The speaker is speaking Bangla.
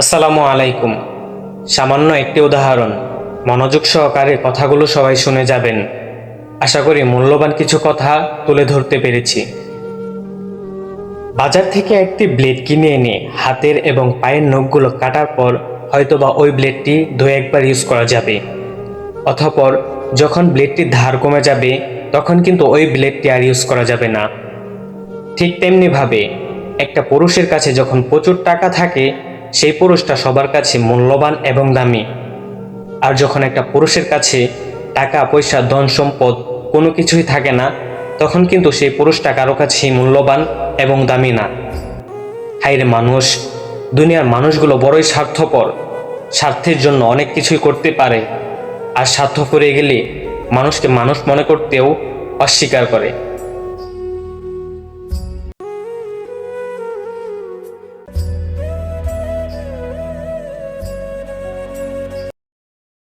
আসসালামু আলাইকুম। সামান্য একটি উদাহরণ, মনোযোগ সহকারে কথাগুলো সবাই শুনে যাবেন। আশা করি মূল্যবান কিছু কথা তুলে ধরতে পেরেছি। বাজার থেকে একটি ব্লেড কিনে এনে হাতের এবং পায়ের নখগুলো কাটার পর হয়তোবা ওই ব্লেডটি দু একবার ইউজ করা যাবে। অতঃপর যখন ব্লেডটির ধার কমে যাবে তখন কিন্তু ওই ব্লেডটি আর ইউজ করা যাবে না। ঠিক তেমনিভাবে একটা পুরুষের কাছে যখন প্রচুর টাকা থাকে সেই পুরুষটা সবার কাছে মূল্যবান এবং দামি। আর যখন একটা পুরুষের কাছে টাকা পয়সা ধন সম্পদ কোনো কিছুই থাকে না, তখন কিন্তু সেই পুরুষটা কারো কাছেই মূল্যবান এবং দামি না। হায়রে মানুষ, দুনিয়ার মানুষগুলো বড়ই স্বার্থপর। স্বার্থের জন্য অনেক কিছুই করতে পারে, আর স্বার্থ ফুরিয়ে গেলে মানুষকে মানুষ মনে করতেও অস্বীকার করে।